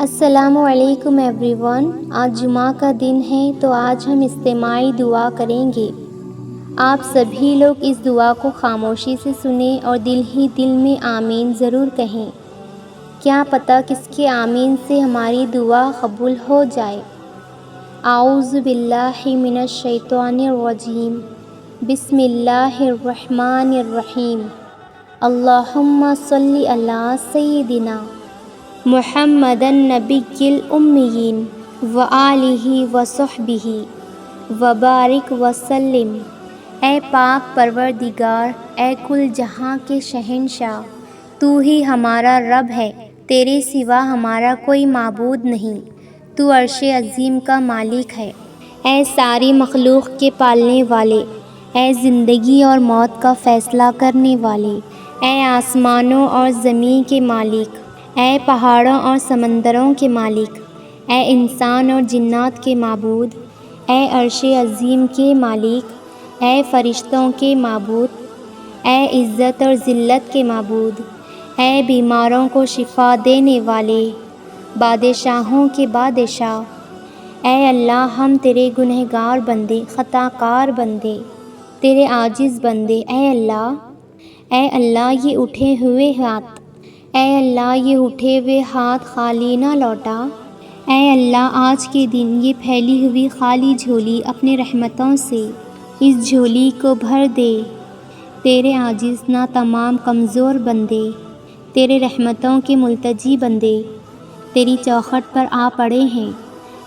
السلام علیکم every one. آج جمعہ کا دن ہے تو آج ہم اجتماعی دعا کریں گے۔ آپ سبھی لوگ اس دعا کو خاموشی سے سنیں اور دل ہی دل میں آمین ضرور کہیں۔ کیا پتہ کس کے آمین سے ہماری دعا قبول ہو جائے۔ اعوذ باللہ من الشیطان الرجیم، بسم اللہ الرحمن الرحیم۔ اللہم صلی علی سیدنا محمد النبی الأمی وآلہ وصحبہ وبارک وسلم۔ اے پاک پروردگار، اے کل جہاں کے شہنشاہ، تو ہی ہمارا رب ہے، تیرے سوا ہمارا کوئی معبود نہیں، تو عرش عظیم کا مالک ہے۔ اے ساری مخلوق کے پالنے والے، اے زندگی اور موت کا فیصلہ کرنے والے، اے آسمانوں اور زمین کے مالک، اے پہاڑوں اور سمندروں کے مالک، اے انسان اور جنات کے معبود، اے عرش عظیم کے مالک، اے فرشتوں کے معبود، اے عزت اور ذلت کے معبود، اے بیماروں کو شفا دینے والے، بادشاہوں کے بادشاہ، اے اللہ ہم تیرے گنہگار بندے، خطا کار بندے، تیرے عاجز بندے، اے اللہ یہ اٹھے ہوئے ہاتھ، اے اللہ یہ اٹھے ہوئے ہاتھ خالی نہ لوٹا۔ اے اللہ آج کے دن یہ پھیلی ہوئی خالی جھولی اپنے رحمتوں سے اس جھولی کو بھر دے۔ تیرے عاجز نا تمام کمزور بندے، تیرے رحمتوں کے ملتجی بندے تیری چوکھٹ پر آ پڑے ہیں۔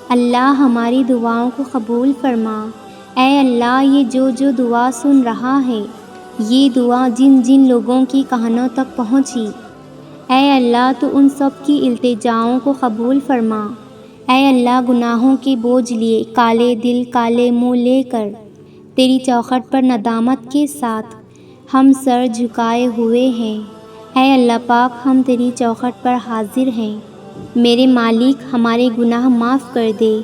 اللہ ہماری دعاؤں کو قبول فرما۔ اے اللہ یہ جو دعا سن رہا ہے، یہ دعا جن جن لوگوں کی کانوں تک پہنچی، اے اللہ تو ان سب کی التجاؤں کو قبول فرما۔ اے اللہ گناہوں کے بوجھ لیے، کالے دل کالے منہ لے کر تیری چوکھٹ پر ندامت کے ساتھ ہم سر جھکائے ہوئے ہیں۔ اے اللہ پاک ہم تیری چوکھٹ پر حاضر ہیں۔ میرے مالک ہمارے گناہ معاف کر دے،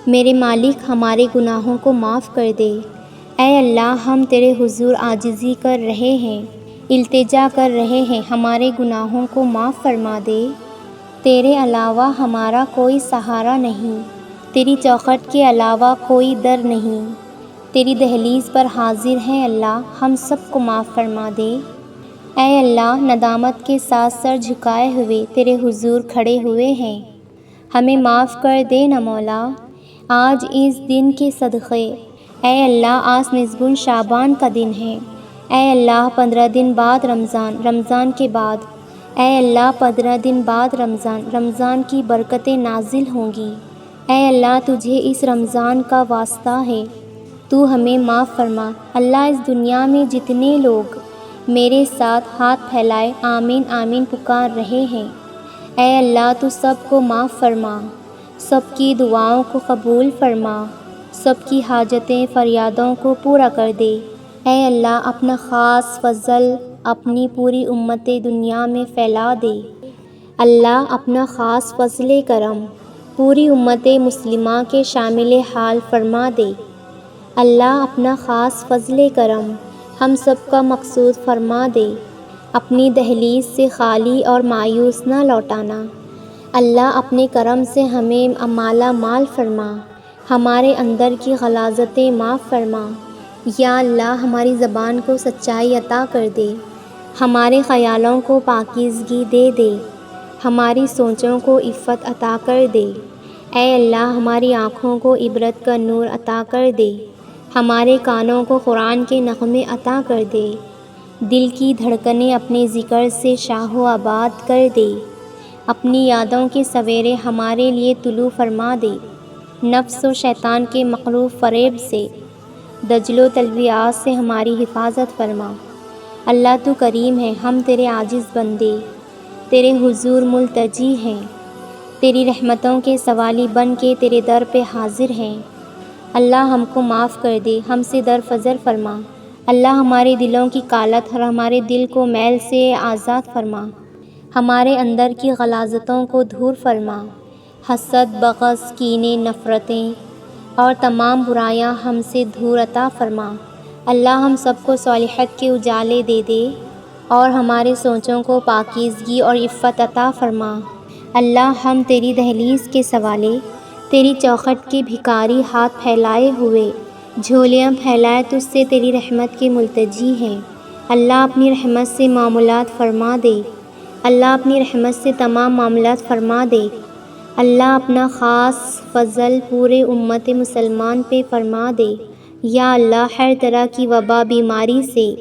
میرے مالک ہمارے گناہوں کو معاف کر دے۔ اے اللہ ہم تیرے حضور عاجزی کر رہے ہیں، التجا کر رہے ہیں، ہمارے گناہوں کو معاف فرما دے۔ تیرے علاوہ ہمارا کوئی سہارا نہیں، تیری چوکھٹ کے علاوہ کوئی در نہیں، تیری دہلیز پر حاضر ہیں اللہ، ہم سب کو معاف فرما دے۔ اے اللہ ندامت کے ساتھ سر جھکائے ہوئے تیرے حضور کھڑے ہوئے ہیں، ہمیں معاف کر دے نا مولا۔ آج اس دن کے صدقے، اے اللہ آج نصف شعبان کا دن ہے، اے اللہ 15 دن بعد رمضان کے بعد، اے اللہ 15 دن بعد رمضان کی برکتیں نازل ہوں گی۔ اے اللہ تجھے اس رمضان کا واسطہ ہے، تو ہمیں معاف فرما۔ اللہ اس دنیا میں جتنے لوگ میرے ساتھ ہاتھ پھیلائے آمین آمین پکار رہے ہیں، اے اللہ تو سب کو معاف فرما، سب کی دعاؤں کو قبول فرما، سب کی حاجتیں فریادوں کو پورا کر دے۔ اے اللہ اپنا خاص فضل اپنی پوری امت دنیا میں پھیلا دے۔ اللہ اپنا خاص فضل کرم پوری امت مسلمہ کے شامل حال فرما دے۔ اللہ اپنا خاص فضل کرم ہم سب کا مقصود فرما دے، اپنی دہلیز سے خالی اور مایوس نہ لوٹانا۔ اللہ اپنے کرم سے ہمیں مالا مال فرما، ہمارے اندر کی غلاظتیں معاف فرما۔ یا اللہ ہماری زبان کو سچائی عطا کر دے، ہمارے خیالوں کو پاکیزگی دے دے، ہماری سوچوں کو عفت عطا کر دے۔ اے اللہ ہماری آنکھوں کو عبرت کا نور عطا کر دے، ہمارے کانوں کو قرآن کے نغمے عطا کر دے، دل کی دھڑکنیں اپنے ذکر سے شاہ و آباد کر دے، اپنی یادوں کے سویرے ہمارے لیے طلوع فرما دے، نفس و شیطان کے مغروب فریب سے، دجل و تلویات سے ہماری حفاظت فرما۔ اللہ تو کریم ہے، ہم تیرے عاجز بندے تیرے حضور ملتجی ہیں، تیری رحمتوں کے سوالی بن کے تیرے در پہ حاضر ہیں۔ اللہ ہم کو معاف کر دے، ہم سے درفزر فرما۔ اللہ ہمارے دلوں کی کالت اور ہمارے دل کو میل سے آزاد فرما، ہمارے اندر کی غلاظتوں کو دور فرما، حسد بغض کینے نفرتیں اور تمام برائیاں ہم سے دور عطا فرما۔ اللہ ہم سب کو صالحات کے اجالے دے دے اور ہمارے سوچوں کو پاکیزگی اور عفت عطا فرما۔ اللہ ہم تیری دہلیز کے سوالے، تیری چوکھٹ کے بھکاری ہاتھ پھیلائے ہوئے، جھولیاں پھیلائے تجھ سے تیری رحمت کے ملتجی ہیں۔ اللہ اپنی رحمت سے معاملات فرما دے، اللہ اپنی رحمت سے تمام معاملات فرما دے۔ اللہ اپنا خاص فضل پورے امت مسلمان پہ فرما دے۔ یا اللہ ہر طرح کی وبا بیماری سے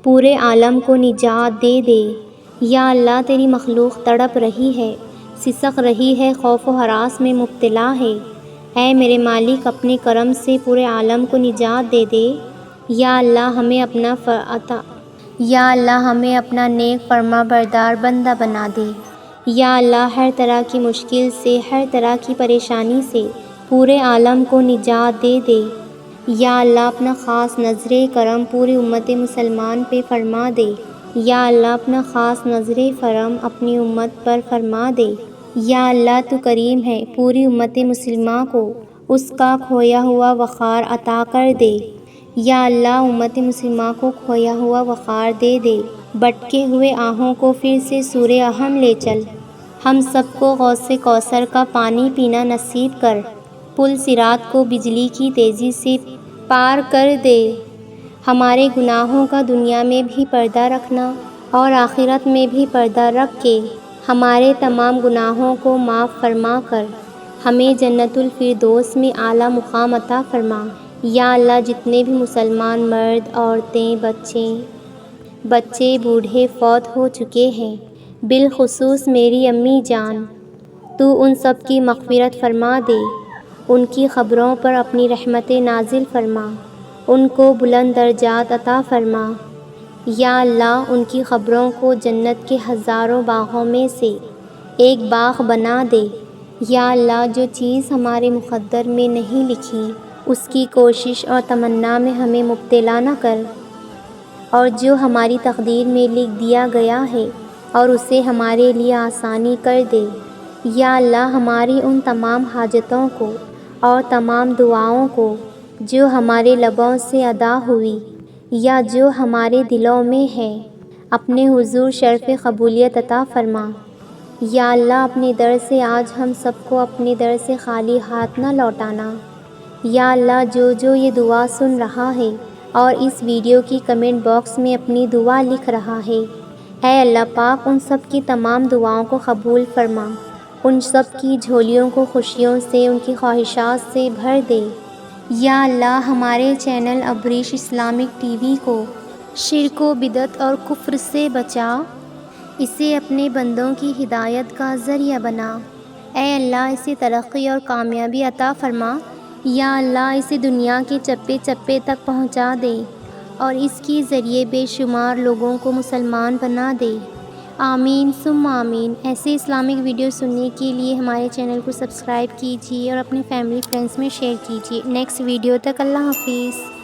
پورے عالم کو نجات دے دے۔ یا اللہ تیری مخلوق تڑپ رہی ہے، سسک رہی ہے، خوف و ہراس میں مبتلا ہے، اے میرے مالک اپنے کرم سے پورے عالم کو نجات دے دے۔ یا اللہ ہمیں اپنا نیک فرما بردار بندہ بنا دے۔ یا اللہ ہر طرح کی مشکل سے، ہر طرح کی پریشانی سے پورے عالم کو نجات دے دے۔ یا اللہ اپنا خاص نظر کرم پوری امت مسلمان پہ فرما دے۔ یا اللہ اپنا خاص نظر کرم اپنی امت پر فرما دے۔ یا اللہ تو کریم ہے، پوری امت مسلمہ کو اس کا کھویا ہوا وقار عطا کر دے۔ یا اللہ امت مسلمہ کو کھویا ہوا وقار دے دے۔ بھٹکے ہوئے آہوں کو پھر سے سورِ اہم لے چل، ہم سب کو غوث کوثر کا پانی پینا نصیب کر، پل صراط کو بجلی کی تیزی سے پار کر دے۔ ہمارے گناہوں کا دنیا میں بھی پردہ رکھنا اور آخرت میں بھی پردہ رکھ کے ہمارے تمام گناہوں کو معاف فرما کر ہمیں جنت الفردوس میں اعلیٰ مقام عطا فرما۔ یا اللہ جتنے بھی مسلمان مرد، عورتیں، بچے بوڑھے فوت ہو چکے ہیں، بالخصوص میری امی جان، تو ان سب کی مغفرت فرما دے، ان کی قبروں پر اپنی رحمت نازل فرما، ان کو بلند درجات عطا فرما۔ یا اللہ ان کی قبروں کو جنت کے ہزاروں باغوں میں سے ایک باغ بنا دے۔ یا اللہ جو چیز ہمارے مقدر میں نہیں لکھی اس کی کوشش اور تمنا میں ہمیں مبتلا نہ کر، اور جو ہماری تقدیر میں لکھ دیا گیا ہے اور اسے ہمارے لیے آسانی کر دے۔ یا اللہ ہماری ان تمام حاجتوں کو اور تمام دعاؤں کو جو ہمارے لبوں سے ادا ہوئی یا جو ہمارے دلوں میں ہے، اپنے حضور شرف قبولیت عطا فرما۔ یا اللہ اپنے در سے آج ہم سب کو اپنے در سے خالی ہاتھ نہ لوٹانا۔ یا اللہ جو یہ دعا سن رہا ہے اور اس ویڈیو کی کمنٹ باکس میں اپنی دعا لکھ رہا ہے، اے اللہ پاک ان سب کی تمام دعاؤں کو قبول فرما، ان سب کی جھولیوں کو خوشیوں سے، ان کی خواہشات سے بھر دے۔ یا اللہ ہمارے چینل ابریش اسلامک ٹی وی کو شرک و بدعت اور کفر سے بچا، اسے اپنے بندوں کی ہدایت کا ذریعہ بنا۔ اے اللہ اسے ترقی اور کامیابی عطا فرما۔ یا اللہ اسے دنیا کے چپے چپے تک پہنچا دے اور اس کے ذریعے بے شمار لوگوں کو مسلمان بنا دے۔ آمین ثم آمین۔ ایسے اسلامک ویڈیو سننے کے لیے ہمارے چینل کو سبسکرائب کیجیے اور اپنے فیملی فرینڈس میں شیئر کیجیے۔ نیکسٹ ویڈیو تک اللہ حافظ۔